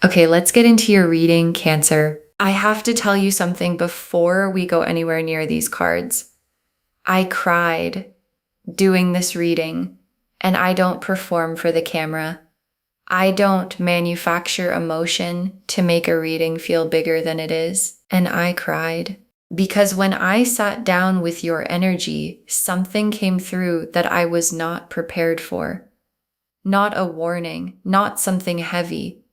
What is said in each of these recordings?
Okay, let's get into your reading, Cancer. I have to tell you something before we go anywhere near these cards. I cried doing this reading, and I don't perform for the camera. I don't manufacture emotion to make a reading feel bigger than it is, and I cried. Because when I sat down with your energy, something came through that I was not prepared for. Not a warning, not something heavy.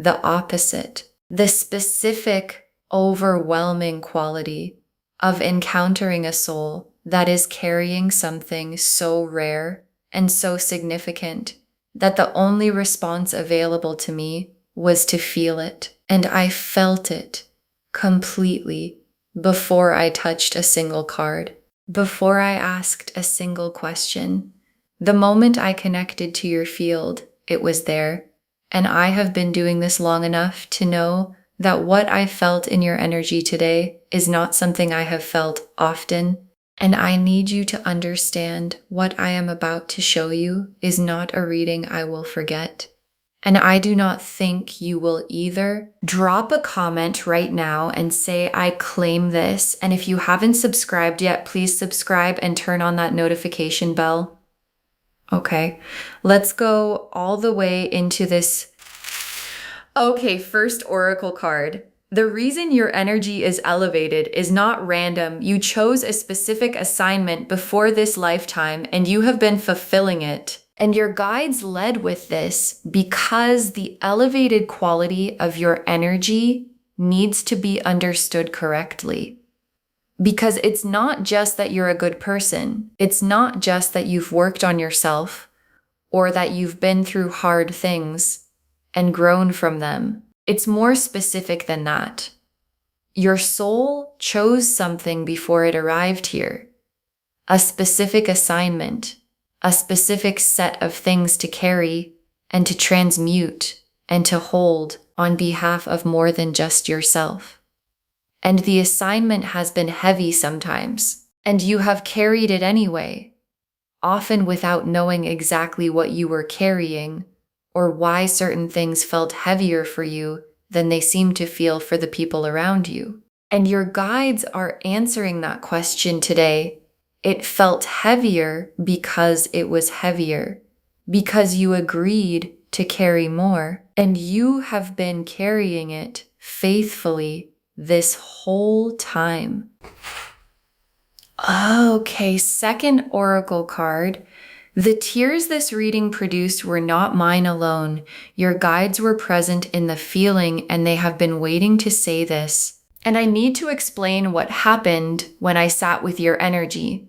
The opposite. The specific, overwhelming quality of encountering a soul that is carrying something so rare and so significant that the only response available to me was to feel it. And I felt it completely before I touched a single card, before I asked a single question. The moment I connected to your field, it was there. And I have been doing this long enough to know that what I felt in your energy today is not something I have felt often. And I need you to understand what I am about to show you is not a reading I will forget. And I do not think you will either. Drop a comment right now and say, I claim this. And if you haven't subscribed yet, please subscribe and turn on that notification bell. Okay, let's go all the way into this. Okay, first oracle card. The reason your energy is elevated is not random. You chose a specific assignment before this lifetime and you have been fulfilling it. And your guides led with this because the elevated quality of your energy needs to be understood correctly. Because it's not just that you're a good person. It's not just that you've worked on yourself or that you've been through hard things and grown from them. It's more specific than that. Your soul chose something before it arrived here. A specific assignment, a specific set of things to carry and to transmute and to hold on behalf of more than just yourself. And the assignment has been heavy sometimes, and you have carried it anyway, often without knowing exactly what you were carrying or why certain things felt heavier for you than they seem to feel for the people around you. And your guides are answering that question today. It felt heavier because it was heavier, because you agreed to carry more, and you have been carrying it faithfully this whole time. Okay, second oracle card. The tears this reading produced were not mine alone. Your guides were present in the feeling and they have been waiting to say this. And I need to explain what happened when I sat with your energy.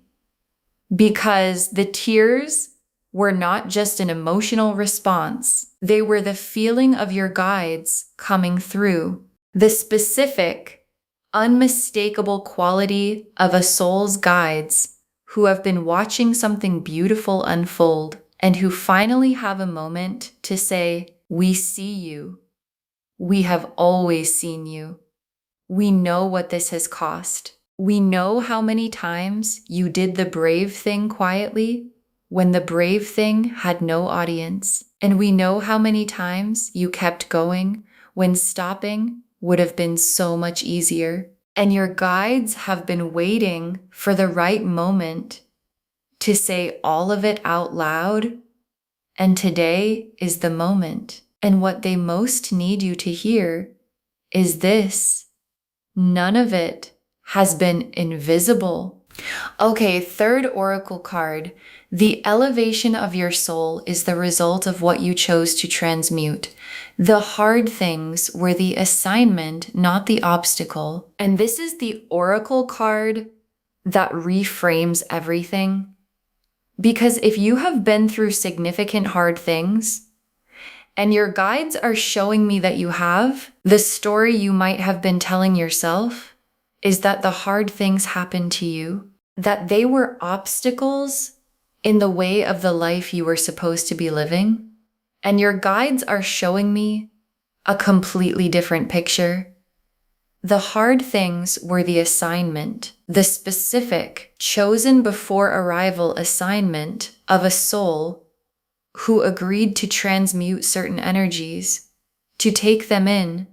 Because the tears were not just an emotional response. They were the feeling of your guides coming through. The specific, unmistakable quality of a soul's guides who have been watching something beautiful unfold and who finally have a moment to say, we see you. We have always seen you. We know what this has cost. We know how many times you did the brave thing quietly when the brave thing had no audience. And we know how many times you kept going when stopping would have been so much easier. And your guides have been waiting for the right moment to say all of it out loud. And today is the moment. And what they most need you to hear is this. None of it has been invisible. Okay, third oracle card. The elevation of your soul is the result of what you chose to transmute. The hard things were the assignment, not the obstacle. And this is the oracle card that reframes everything. Because if you have been through significant hard things, and your guides are showing me that you have, the story you might have been telling yourself is that the hard things happened to you, that they were obstacles in the way of the life you were supposed to be living. And your guides are showing me a completely different picture. The hard things were the assignment, the specific, chosen before arrival assignment of a soul who agreed to transmute certain energies to take them in,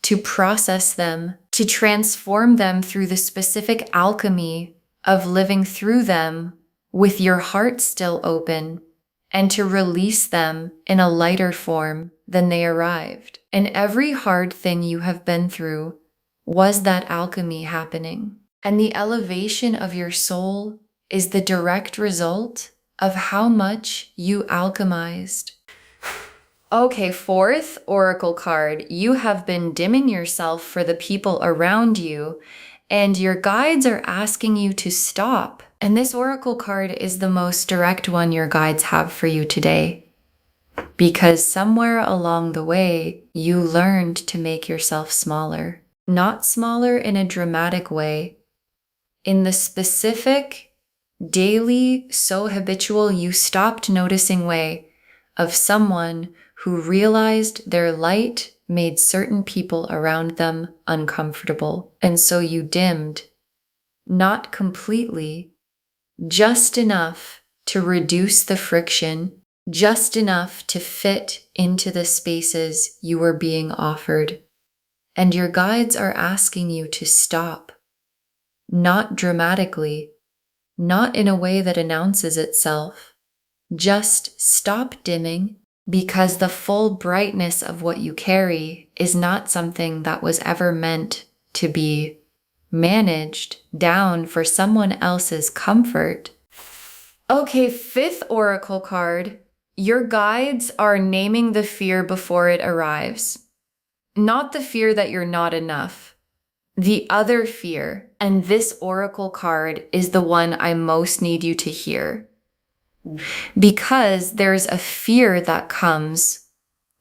to process them, to transform them through the specific alchemy of living through them with your heart still open, and to release them in a lighter form than they arrived. And every hard thing you have been through was that alchemy happening. And the elevation of your soul is the direct result of how much you alchemized. Okay, fourth oracle card. You have been dimming yourself for the people around you, and your guides are asking you to stop. And this oracle card is the most direct one your guides have for you today, because somewhere along the way, you learned to make yourself smaller. Not smaller in a dramatic way, in the specific, daily, so habitual you stopped noticing way of someone who realized their light made certain people around them uncomfortable. And so you dimmed, not completely, just enough to reduce the friction, just enough to fit into the spaces you were being offered. And your guides are asking you to stop, not dramatically, not in a way that announces itself. Just stop dimming, because the full brightness of what you carry is not something that was ever meant to be managed down for someone else's comfort. Okay, fifth oracle card. Your guides are naming the fear before it arrives. Not the fear that you're not enough. The other fear, and this oracle card is the one I most need you to hear. Because there's a fear that comes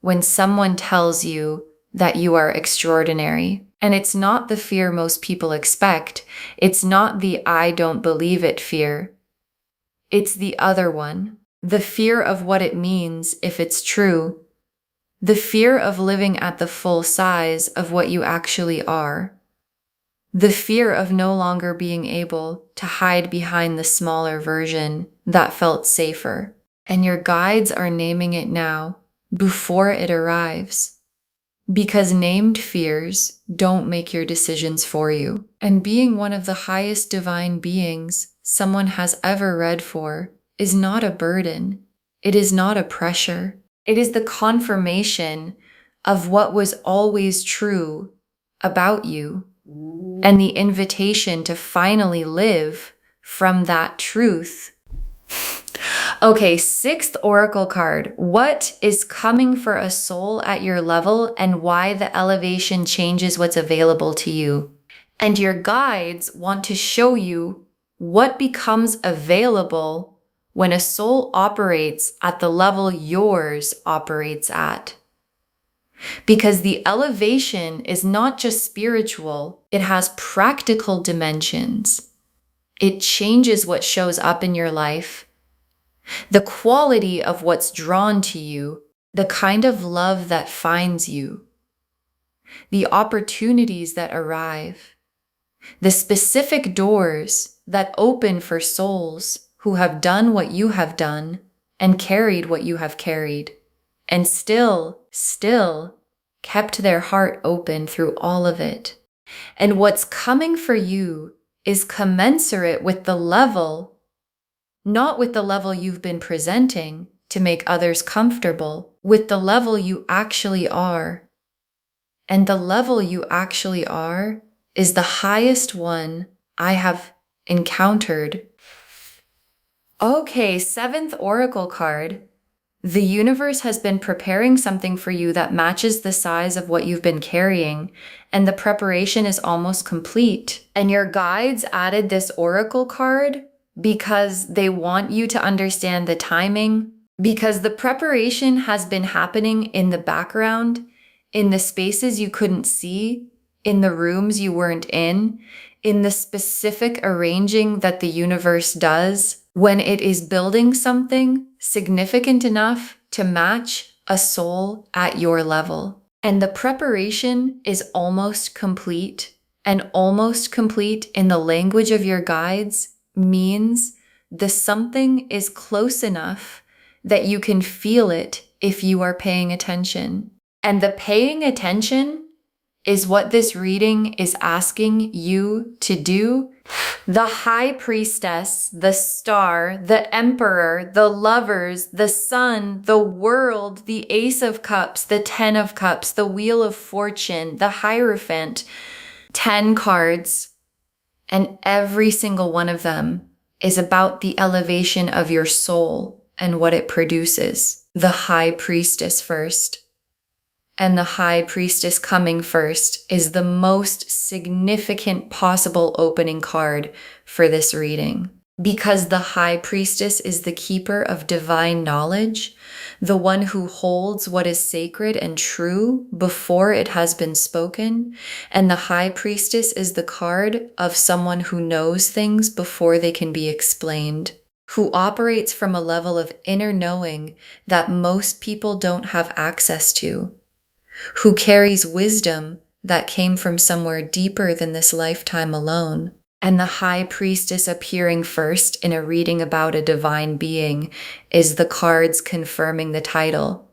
when someone tells you that you are extraordinary. And it's not the fear most people expect. It's not the I don't believe it fear. It's the other one. The fear of what it means if it's true. The fear of living at the full size of what you actually are. The fear of no longer being able to hide behind the smaller version that felt safer. And your guides are naming it now, before it arrives. Because named fears don't make your decisions for you. And being one of the highest divine beings someone has ever read for is not a burden. It is not a pressure. It is the confirmation of what was always true about you. And the invitation to finally live from that truth. Okay, sixth oracle card. What is coming for a soul at your level and why the elevation changes what's available to you? And your guides want to show you what becomes available when a soul operates at the level yours operates at. Because the elevation is not just spiritual, it has practical dimensions. It changes what shows up in your life, the quality of what's drawn to you, the kind of love that finds you, the opportunities that arrive, the specific doors that open for souls who have done what you have done and carried what you have carried, and still kept their heart open through all of it. And what's coming for you is commensurate with the level, not with the level you've been presenting to make others comfortable, with the level you actually are. And the level you actually are is the highest one I have encountered. Okay, seventh oracle card. The universe has been preparing something for you that matches the size of what you've been carrying, and the preparation is almost complete. And your guides added this oracle card because they want you to understand the timing, because the preparation has been happening in the background, in the spaces you couldn't see, in the rooms you weren't in the specific arranging that the universe does when it is building something significant enough to match a soul at your level. And the preparation is almost complete, and almost complete in the language of your guides means the something is close enough that you can feel it if you are paying attention. And the paying attention is what this reading is asking you to do. The High Priestess, the Star, the Emperor, the Lovers, the Sun, the World, the Ace of Cups, the Ten of Cups, the Wheel of Fortune, the Hierophant, 10 cards, and every single one of them is about the elevation of your soul and what it produces. The High Priestess first. And the High Priestess coming first is the most significant possible opening card for this reading. Because the High Priestess is the keeper of divine knowledge, the one who holds what is sacred and true before it has been spoken, and the High Priestess is the card of someone who knows things before they can be explained, who operates from a level of inner knowing that most people don't have access to, who carries wisdom that came from somewhere deeper than this lifetime alone. And the High Priestess appearing first in a reading about a divine being is the cards confirming the title.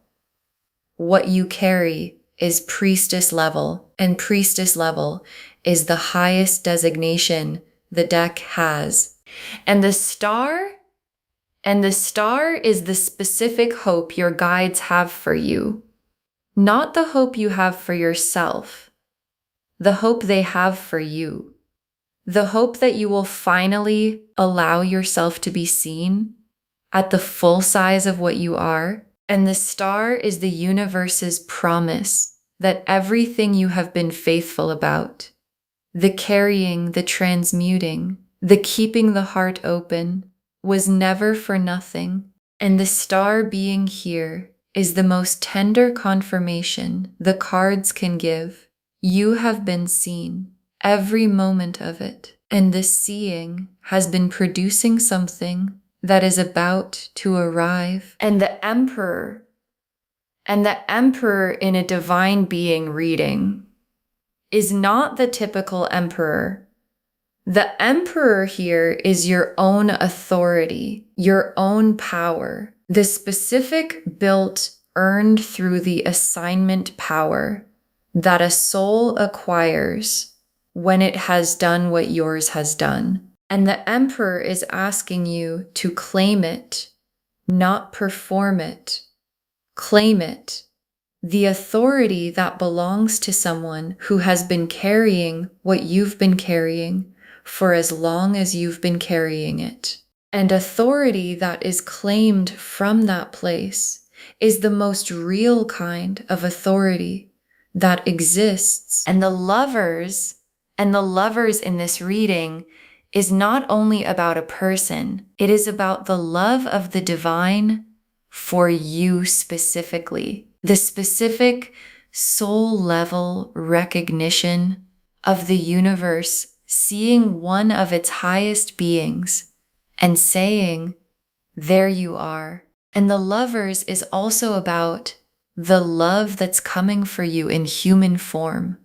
What you carry is priestess level, and priestess level is the highest designation the deck has. And the star is the specific hope your guides have for you. Not the hope you have for yourself, the hope they have for you. The hope that you will finally allow yourself to be seen at the full size of what you are. And the star is the universe's promise that everything you have been faithful about, the carrying, the transmuting, the keeping the heart open, was never for nothing. And the star being here is the most tender confirmation the cards can give. You have been seen, every moment of it, and this seeing has been producing something that is about to arrive. And the Emperor in a divine being reading is not the typical Emperor. The Emperor here is your own authority, your own power, the specific built, earned through the assignment power that a soul acquires when it has done what yours has done. And the Emperor is asking you to claim it, not perform it. Claim it. The authority that belongs to someone who has been carrying what you've been carrying for as long as you've been carrying it. And authority that is claimed from that place is the most real kind of authority that exists. And the lovers in this reading is not only about a person, it is about the love of the divine for you specifically. The specific soul level recognition of the universe seeing one of its highest beings and saying, there you are. And the lovers is also about the love that's coming for you in human form.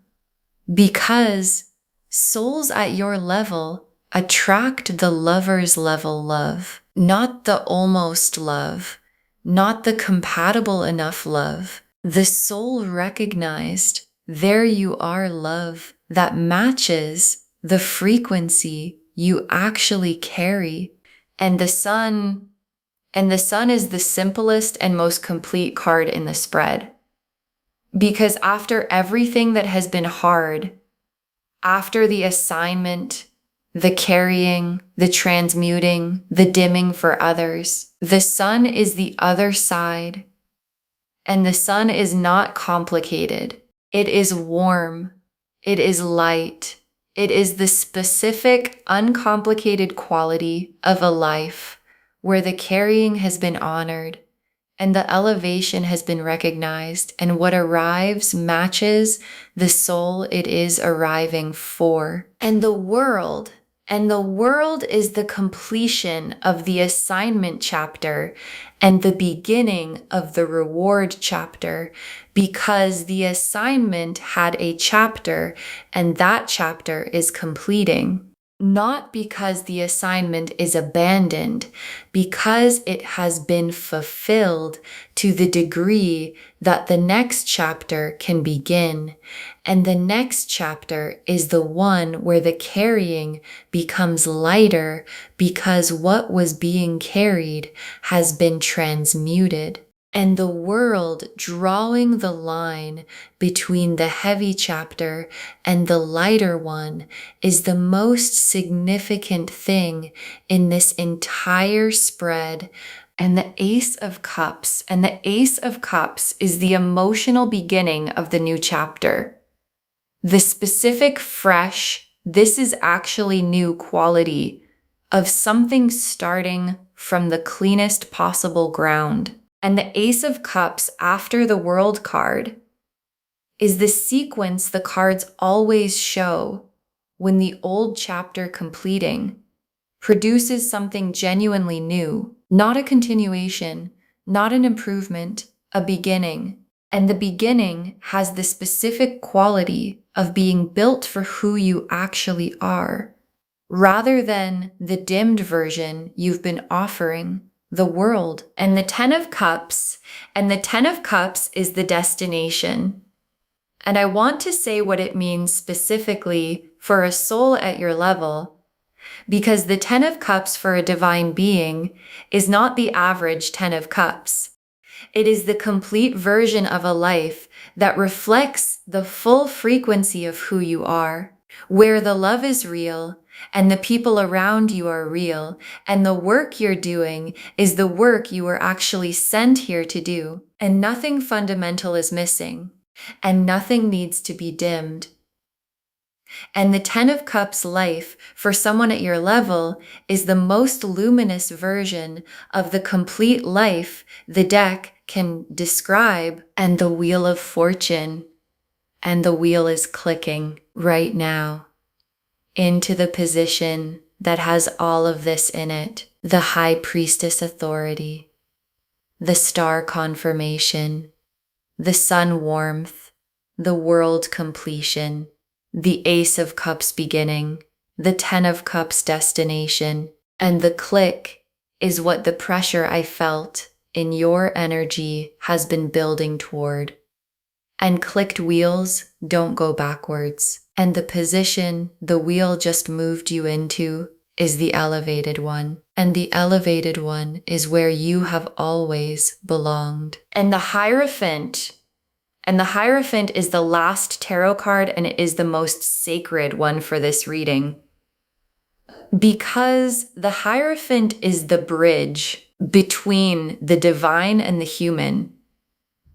Because souls at your level attract the lover's level love, not the almost love, not the compatible enough love. The soul recognized, there you are love that matches the frequency you actually carry. And the sun is the simplest and most complete card in the spread. Because after everything that has been hard, after the assignment, the carrying, the transmuting, the dimming for others, the sun is the other side. And the sun is not complicated. It is warm. It is light. It is the specific, uncomplicated quality of a life where the carrying has been honored and the elevation has been recognized, and what arrives matches the soul it is arriving for. And the world is the completion of the assignment chapter and the beginning of the reward chapter, because the assignment had a chapter and that chapter is completing. Not because the assignment is abandoned, because it has been fulfilled to the degree that the next chapter can begin. And the next chapter is the one where the carrying becomes lighter because what was being carried has been transmuted. And the world drawing the line between the heavy chapter and the lighter one is the most significant thing in this entire spread. And the Ace of Cups, and the Ace of Cups is the emotional beginning of the new chapter. The specific, fresh, this is actually new quality of something starting from the cleanest possible ground. And the Ace of Cups after the World card is the sequence the cards always show when the old chapter completing produces something genuinely new, not a continuation, not an improvement, a beginning. And the beginning has the specific quality of being built for who you actually are, rather than the dimmed version you've been offering the world. And the Ten of Cups, and the Ten of Cups is the destination. And I want to say what it means specifically for a soul at your level, because the Ten of Cups for a divine being is not the average Ten of Cups. It is the complete version of a life that reflects the full frequency of who you are, where the love is real, and the people around you are real, and the work you're doing is the work you were actually sent here to do, and nothing fundamental is missing, and nothing needs to be dimmed. And the Ten of Cups life for someone at your level is the most luminous version of the complete life the deck can describe, and the Wheel of Fortune, and the wheel is clicking right now into the position that has all of this in it. The High Priestess authority, the Star confirmation, the Sun warmth, the World completion, the Ace of Cups beginning, the Ten of Cups destination, and the click is what the pressure I felt in your energy has been building toward. And clicked wheels don't go backwards. And the position the wheel just moved you into is the elevated one. And the elevated one is where you have always belonged. And the Hierophant is the last tarot card, and it is the most sacred one for this reading. Because the Hierophant is the bridge between the divine and the human.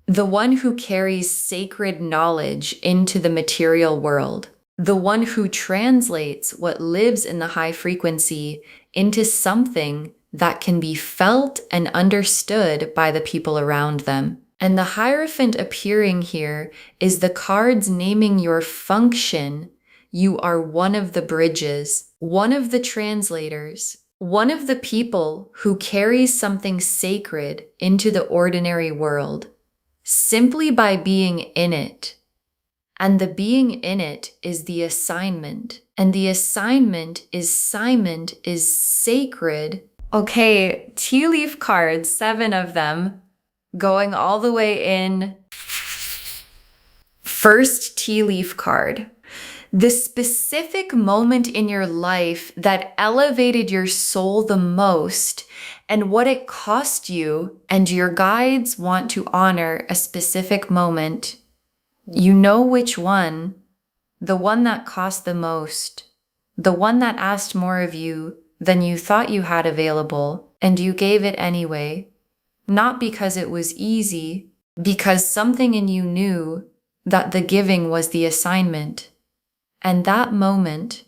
The one who carries sacred knowledge into the material world. The one who translates what lives in the high frequency into something that can be felt and understood by the people around them. And the Hierophant appearing here is the cards naming your function. You are one of the bridges, one of the translators, one of the people who carries something sacred into the ordinary world, simply by being in it. And the being in it is the assignment. And the assignment is sacred. Okay, tea leaf cards, 7 of them, going all the way in. First tea leaf card. The specific moment in your life that elevated your soul the most and what it cost you, and your guides want to honor a specific moment. You know which one, the one that cost the most, the one that asked more of you than you thought you had available, and you gave it anyway, not because it was easy, because something in you knew that the giving was the assignment. And that moment,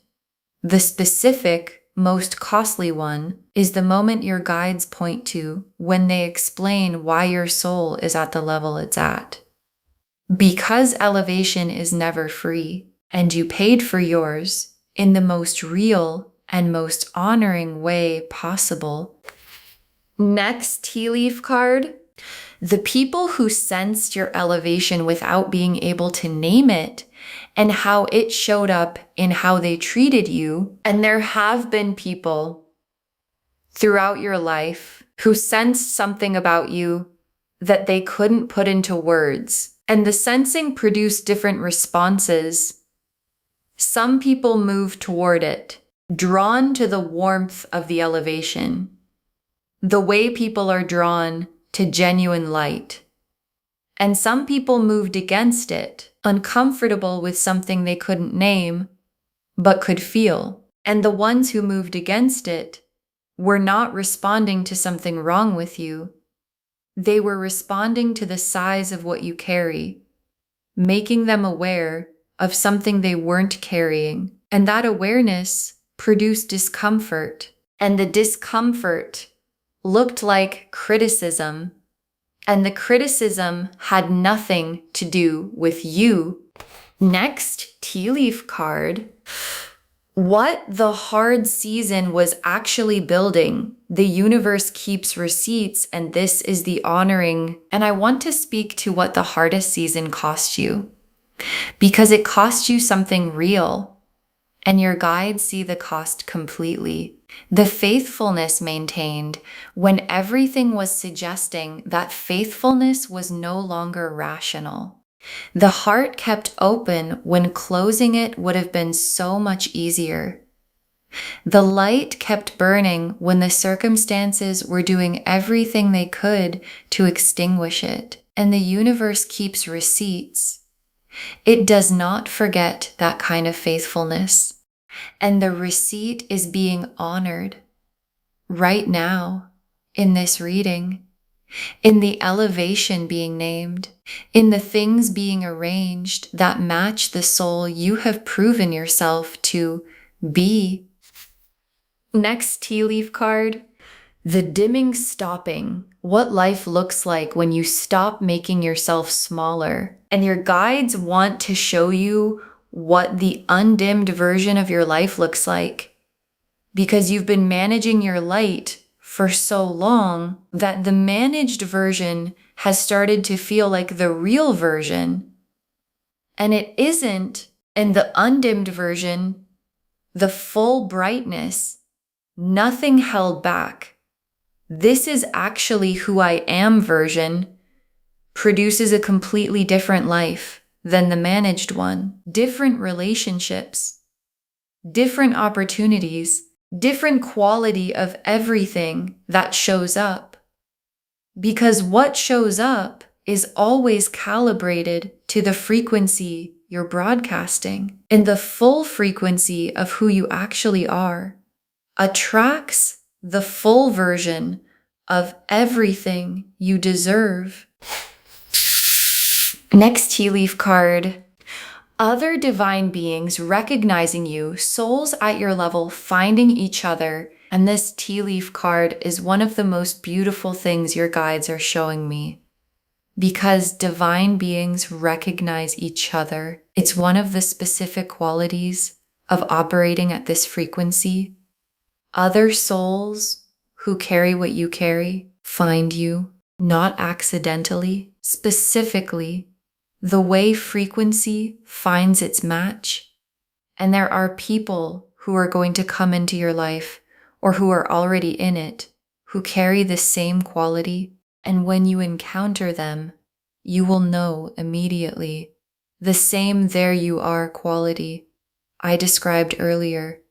the specific, most costly one, is the moment your guides point to when they explain why your soul is at the level it's at. Because elevation is never free, and you paid for yours in the most real and most honoring way possible. Next tea leaf card. The people who sensed your elevation without being able to name it and how it showed up in how they treated you. And there have been people throughout your life who sensed something about you that they couldn't put into words. And the sensing produced different responses. Some people move toward it, drawn to the warmth of the elevation, the way people are drawn to genuine light. And some people moved against it, uncomfortable with something they couldn't name, but could feel. And the ones who moved against it were not responding to something wrong with you. They were responding to the size of what you carry, making them aware of something they weren't carrying. And that awareness produced discomfort. And the discomfort looked like criticism. And the criticism had nothing to do with you. Next, tea leaf card. What the hard season was actually building. The universe keeps receipts, and this is the honoring. And I want to speak to what the hardest season cost you, because it cost you something real, and your guides see the cost completely. The faithfulness maintained when everything was suggesting that faithfulness was no longer rational. The heart kept open when closing it would have been so much easier. The light kept burning when the circumstances were doing everything they could to extinguish it. And the universe keeps receipts. It does not forget that kind of faithfulness. And the receipt is being honored right now in this reading, in the elevation being named, in the things being arranged that match the soul you have proven yourself to be. Next tea leaf card, the dimming stopping. What life looks like when you stop making yourself smaller. And your guides want to show you what the undimmed version of your life looks like, because you've been managing your light for so long that the managed version has started to feel like the real version. And it isn't. And the undimmed version, the full brightness, nothing held back. This is actually who I am version, produces a completely different life than the managed one. Different relationships, different opportunities, different quality of everything that shows up. Because what shows up is always calibrated to the frequency you're broadcasting. And the full frequency of who you actually are attracts the full version of everything you deserve. Next tea leaf card. Other divine beings recognizing you, souls at your level finding each other. And this tea leaf card is one of the most beautiful things your guides are showing me, because divine beings recognize each other. It's one of the specific qualities of operating at this frequency. Other souls who carry what you carry find you, not accidentally, specifically, the way frequency finds its match. And there are people who are going to come into your life, or who are already in it, who carry the same quality. And when you encounter them, you will know immediately the same there you are quality I described earlier.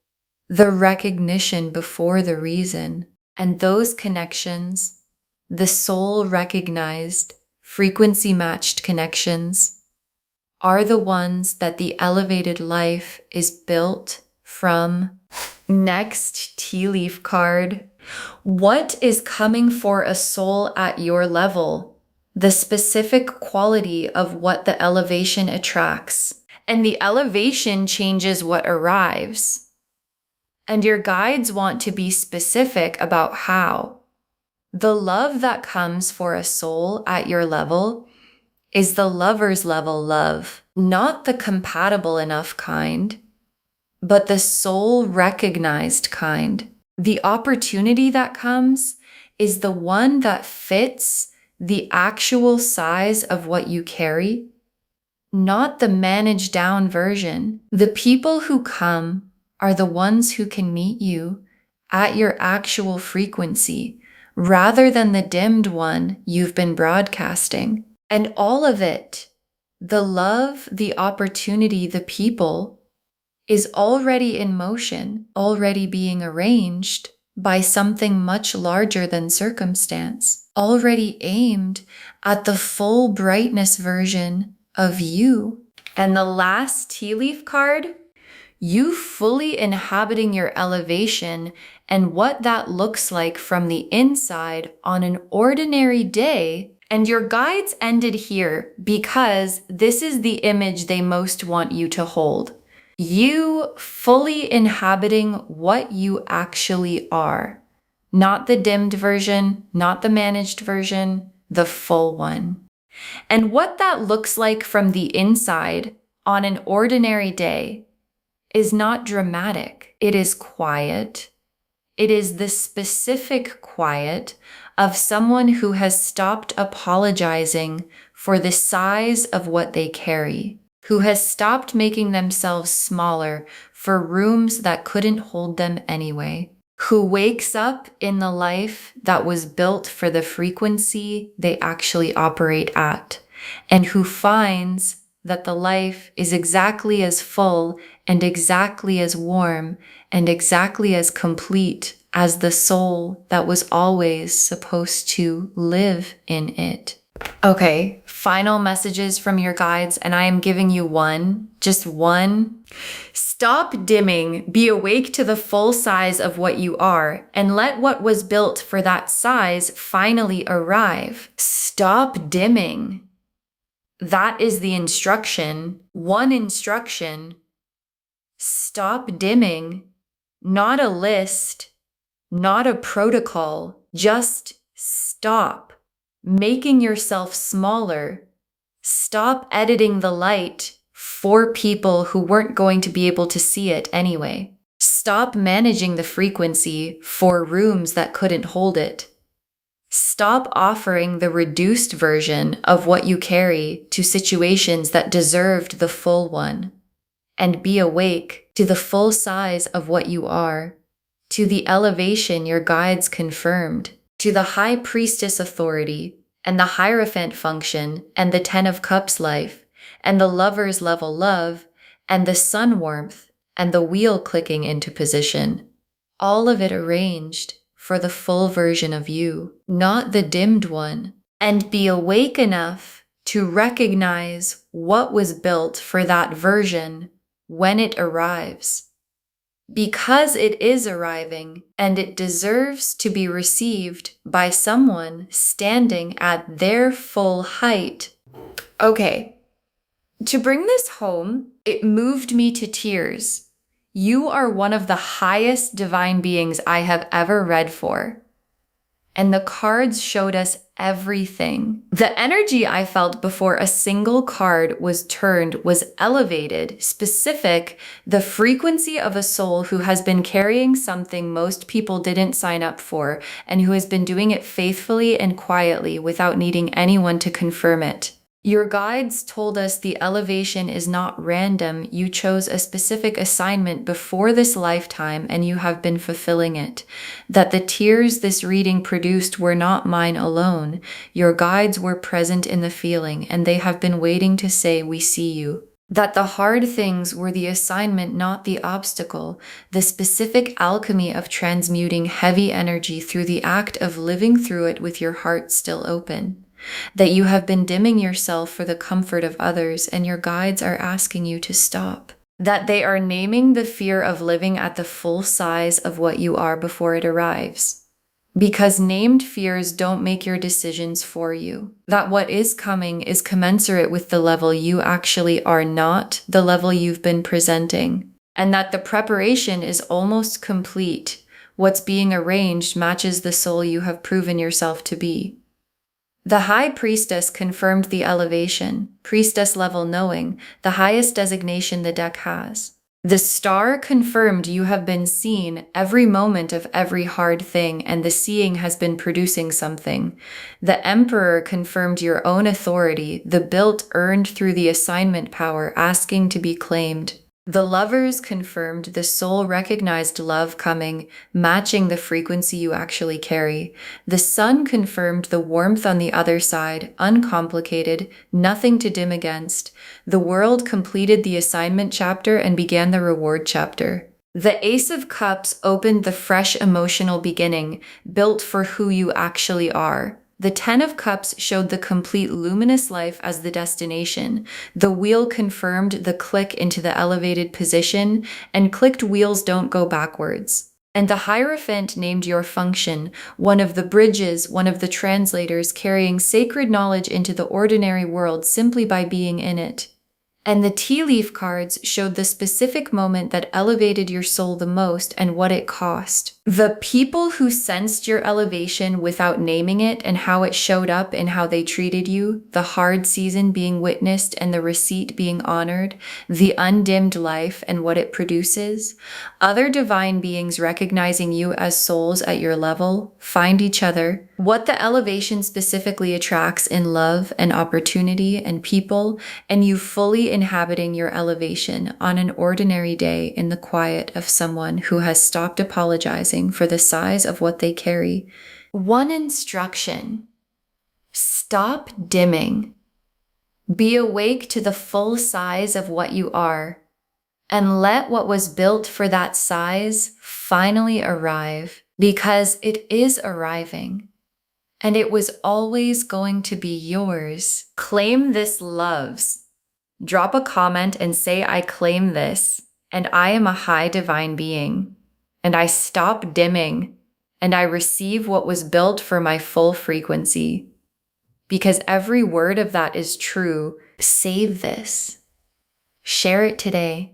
The recognition before the reason. And those connections, the soul recognized, frequency matched connections, are the ones that the elevated life is built from. Next tea leaf card. What is coming for a soul at your level? The specific quality of what the elevation attracts. And the elevation changes what arrives. And your guides want to be specific about how. The love that comes for a soul at your level is the lover's level love, not the compatible enough kind, but the soul recognized kind. The opportunity that comes is the one that fits the actual size of what you carry, not the managed down version. The people who come are the ones who can meet you at your actual frequency, rather than the dimmed one you've been broadcasting. And all of it, the love, the opportunity, the people, is already in motion, already being arranged by something much larger than circumstance, already aimed at the full brightness version of you. And the last tea leaf card, you fully inhabiting your elevation and what that looks like from the inside on an ordinary day. And your guides ended here because this is the image they most want you to hold. You fully inhabiting what you actually are. Not the dimmed version, not the managed version, the full one. And what that looks like from the inside on an ordinary day is not dramatic. It is quiet. It is the specific quiet of someone who has stopped apologizing for the size of what they carry, who has stopped making themselves smaller for rooms that couldn't hold them anyway, who wakes up in the life that was built for the frequency they actually operate at, and who finds that the life is exactly as full and exactly as warm and exactly as complete as the soul that was always supposed to live in it. Okay, final messages from your guides, and I am giving you one, just one. Stop dimming, be awake to the full size of what you are, and let what was built for that size finally arrive. Stop dimming. That is the instruction. One instruction. Stop dimming. Not a list, not a protocol. Just stop making yourself smaller. Stop editing the light for people who weren't going to be able to see it anyway. Stop managing the frequency for rooms that couldn't hold it. Stop offering the reduced version of what you carry to situations that deserved the full one. And be awake to the full size of what you are, to the elevation your guides confirmed, to the high priestess authority, and the Hierophant function, and the Ten of Cups life, and the Lover's level love, and the sun warmth, and the wheel clicking into position. All of it arranged for the full version of you, not the dimmed one. And be awake enough to recognize what was built for that version when it arrives. Because it is arriving, and it deserves to be received by someone standing at their full height. Okay, to bring this home, it moved me to tears. You are one of the highest divine beings I have ever read for. And the cards showed us everything. The energy I felt before a single card was turned was elevated, specific, the frequency of a soul who has been carrying something most people didn't sign up for, and who has been doing it faithfully and quietly without needing anyone to confirm it. Your guides told us the elevation is not random. You chose a specific assignment before this lifetime and you have been fulfilling it. That the tears this reading produced were not mine alone. Your guides were present in the feeling and they have been waiting to say, "We see you." That the hard things were the assignment, not the obstacle. The specific alchemy of transmuting heavy energy through the act of living through it with your heart still open. That you have been dimming yourself for the comfort of others and your guides are asking you to stop. That they are naming the fear of living at the full size of what you are before it arrives. Because named fears don't make your decisions for you. That what is coming is commensurate with the level you actually are, not the level you've been presenting. And that the preparation is almost complete. What's being arranged matches the soul you have proven yourself to be. The High Priestess confirmed the elevation, priestess level knowing, the highest designation the deck has. The star confirmed you have been seen every moment of every hard thing, and the seeing has been producing something. The Emperor confirmed your own authority, the built earned through the assignment power asking to be claimed. The Lovers confirmed the soul recognized love coming, matching the frequency you actually carry. The Sun confirmed the warmth on the other side, uncomplicated, nothing to dim against. The World completed the assignment chapter and began the reward chapter. The Ace of Cups opened the fresh emotional beginning, built for who you actually are. The Ten of Cups showed the complete luminous life as the destination. The Wheel confirmed the click into the elevated position, and clicked wheels don't go backwards. And the Hierophant named your function, one of the bridges, one of the translators carrying sacred knowledge into the ordinary world simply by being in it. And the tea leaf cards showed the specific moment that elevated your soul the most and what it cost. The people who sensed your elevation without naming it and how it showed up in how they treated you, the hard season being witnessed and the receipt being honored, the undimmed life and what it produces, other divine beings recognizing you as souls at your level, find each other, what the elevation specifically attracts in love and opportunity and people, and you fully inhabiting your elevation on an ordinary day in the quiet of someone who has stopped apologizing for the size of what they carry. One instruction: stop dimming. Be awake to the full size of what you are, and let what was built for that size finally arrive, because it is arriving. And it was always going to be yours. Claim this, loves. Drop a comment and say, I claim this, and I am a high divine being, and I stop dimming, and I receive what was built for my full frequency. Because every word of that is true. Save this. Share it today.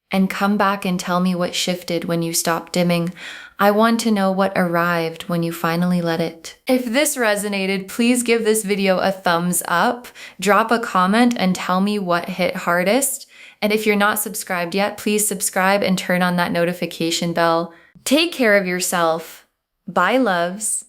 And come back and tell me what shifted when you stopped dimming. I want to know what arrived when you finally let it. If this resonated, please give this video a thumbs up, drop a comment and tell me what hit hardest. And if you're not subscribed yet, please subscribe and turn on that notification bell. Take care of yourself. Bye, loves.